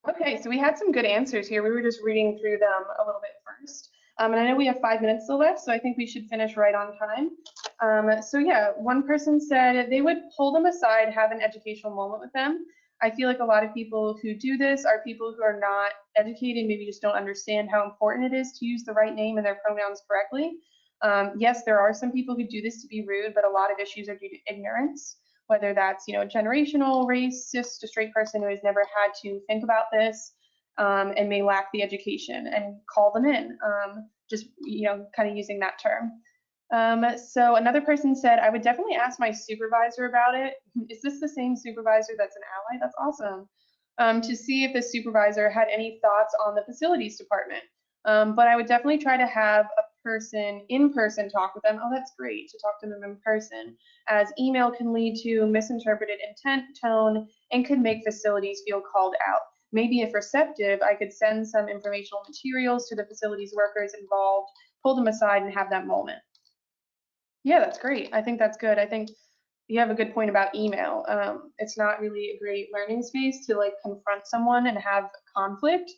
[SPEAKER 1] Okay, so we had some good answers here. We were just reading through them a little bit first. And I know we have 5 minutes still left, so I think we should finish right on time. So yeah, one person said they would pull them aside, have an educational moment with them. I feel like a lot of people who do this are people who are not educated, maybe just don't understand how important it is to use the right name and their pronouns correctly. Yes, there are some people who do this to be rude, but a lot of issues are due to ignorance, whether that's, generational, racist, a straight person who has never had to think about this, and may lack the education, and call them in, just, kind of using that term. So another person said, I would definitely ask my supervisor about it. Is this the same supervisor that's an ally? That's awesome. To see if the supervisor had any thoughts on the facilities department. But I would definitely try to have a person in person talk with them. Oh, that's great to talk to them in person, as email can lead to misinterpreted intent, tone, and could make facilities feel called out. Maybe if receptive, I could send some informational materials to the facilities workers involved, pull them aside, and have that moment. Yeah, that's great. I think that's good. I think you have a good point about email. It's not really a great learning space to like confront someone and have conflict.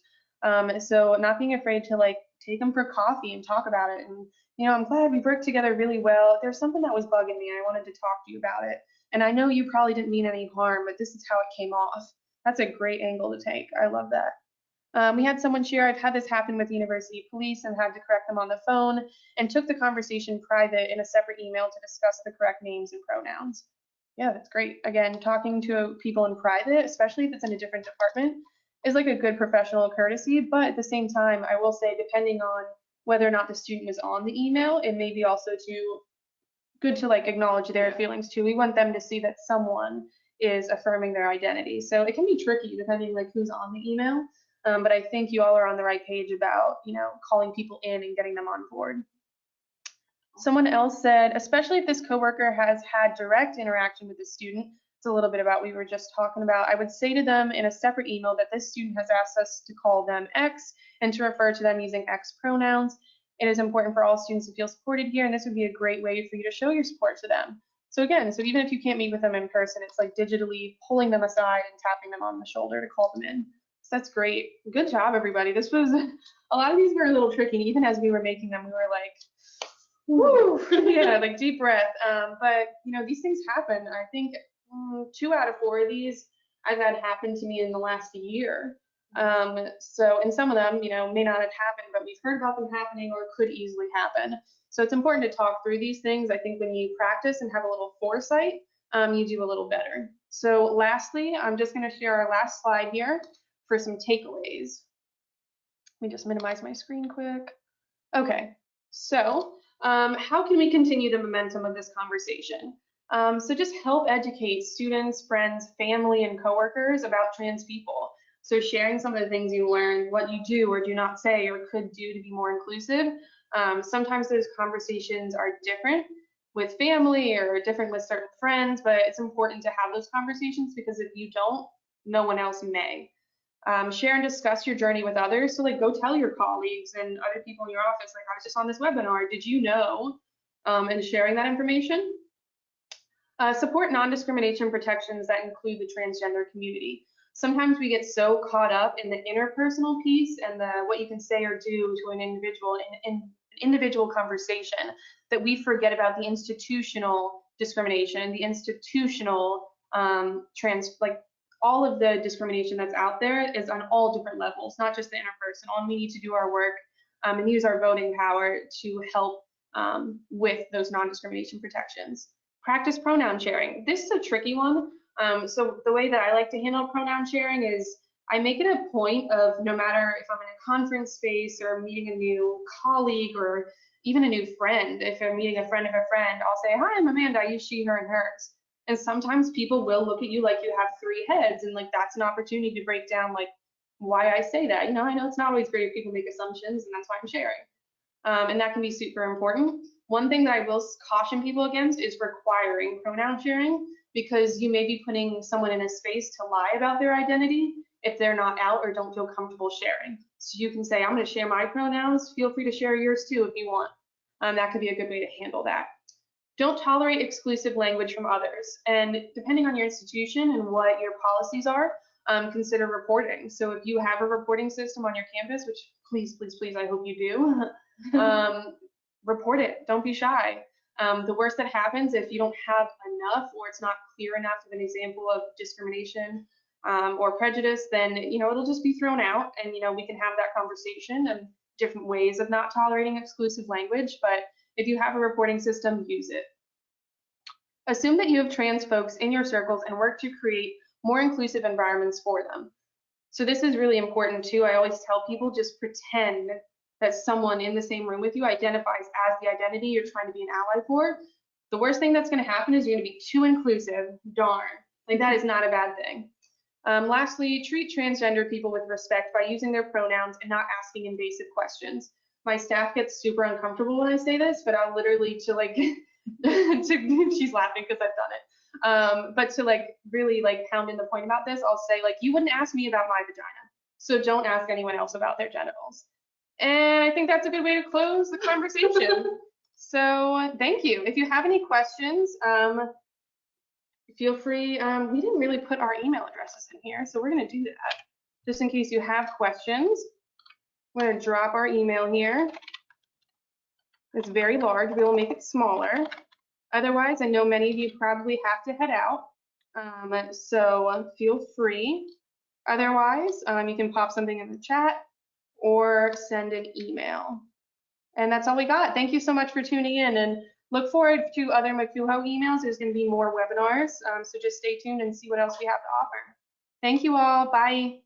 [SPEAKER 1] So not being afraid to like take them for coffee and talk about it. And, I'm glad we worked together really well. There's something that was bugging me. I wanted to talk to you about it. And I know you probably didn't mean any harm, but this is how it came off. That's a great angle to take. I love that. We had someone share, I've had this happen with university police and had to correct them on the phone, and took the conversation private in a separate email to discuss the correct names and pronouns. Yeah, that's great. Again, talking to people in private, especially if it's in a different department, is like a good professional courtesy. But at the same time, I will say, depending on whether or not the student is on the email, it may be also good to like acknowledge their feelings too. We want them to see that someone is affirming their identity. So it can be tricky depending like who's on the email. But I think you all are on the right page about, calling people in and getting them on board. Someone else said, especially if this coworker has had direct interaction with the student, it's a little bit about what we were just talking about, I would say to them in a separate email that this student has asked us to call them X and to refer to them using X pronouns. It is important for all students to feel supported here, and this would be a great way for you to show your support to them. So again, so even if you can't meet with them in person, it's like digitally pulling them aside and tapping them on the shoulder to call them in. So that's great. Good job, everybody. This was, a lot of these were a little tricky. Even as we were making them, we were like, woo, yeah, like deep breath. But these things happen. I think 2 out of 4 of these I've had happen to me in the last year. So, and some of them, may not have happened, but we've heard about them happening or could easily happen. So it's important to talk through these things. I think when you practice and have a little foresight, you do a little better. So lastly, I'm just going to share our last slide here for some takeaways. Let me just minimize my screen quick. Okay, so how can we continue the momentum of this conversation? So just help educate students, friends, family, and coworkers about trans people. So sharing some of the things you learned, what you do or do not say or could do to be more inclusive. Sometimes those conversations are different with family or different with certain friends, but it's important to have those conversations because if you don't, no one else may. Share and discuss your journey with others. So like go tell your colleagues and other people in your office, like I was just on this webinar, did you know? And sharing that information. Support non-discrimination protections that include the transgender community. Sometimes we get so caught up in the interpersonal piece and what you can say or do to an individual in an individual conversation that we forget about the institutional discrimination, the institutional all of the discrimination that's out there is on all different levels, not just the interpersonal, and we need to do our work and use our voting power to help with those non-discrimination protections. Practice pronoun sharing. This is a tricky one. So the way that I like to handle pronoun sharing is I make it a point of, no matter if I'm in a conference space or meeting a new colleague or even a new friend, if I'm meeting a friend of a friend, I'll say, hi, I'm Amanda, I use she, her, and hers. And sometimes people will look at you like you have 3 heads, and like that's an opportunity to break down like why I say that. I know it's not always great if people make assumptions, and that's why I'm sharing. And that can be super important. One thing that I will caution people against is requiring pronoun sharing, because you may be putting someone in a space to lie about their identity if they're not out or don't feel comfortable sharing. So you can say, I'm going to share my pronouns. Feel free to share yours too if you want. That could be a good way to handle that. Don't tolerate exclusive language from others. And depending on your institution and what your policies are, consider reporting. So if you have a reporting system on your campus, which please, please, please, I hope you do, report it. Don't be shy. The worst that happens if you don't have enough or it's not clear enough of an example of discrimination or prejudice, then, it'll just be thrown out and, we can have that conversation and different ways of not tolerating exclusive language. But if you have a reporting system, use it. Assume that you have trans folks in your circles and work to create more inclusive environments for them. So this is really important too. I always tell people, just pretend that someone in the same room with you identifies as the identity you're trying to be an ally for. The worst thing that's going to happen is you're going to be too inclusive. Darn. Like, that is not a bad thing. Lastly, treat transgender people with respect by using their pronouns and not asking invasive questions. My staff gets super uncomfortable when I say this, but I'll literally she's laughing because I've done it. But to really pound in the point about this, I'll say you wouldn't ask me about my vagina, so don't ask anyone else about their genitals. And I think that's a good way to close the conversation. So thank you. If you have any questions, feel free. We didn't really put our email addresses in here, so we're going to do that just in case you have questions. I'm going to drop our email here. It's very large. We will make it smaller. Otherwise, I know many of you probably have to head out, so feel free. Otherwise, you can pop something in the chat or send an email. And that's all we got. Thank you so much for tuning in, and look forward to other McFuho emails. There's going to be more webinars, so just stay tuned and see what else we have to offer. Thank you all. Bye.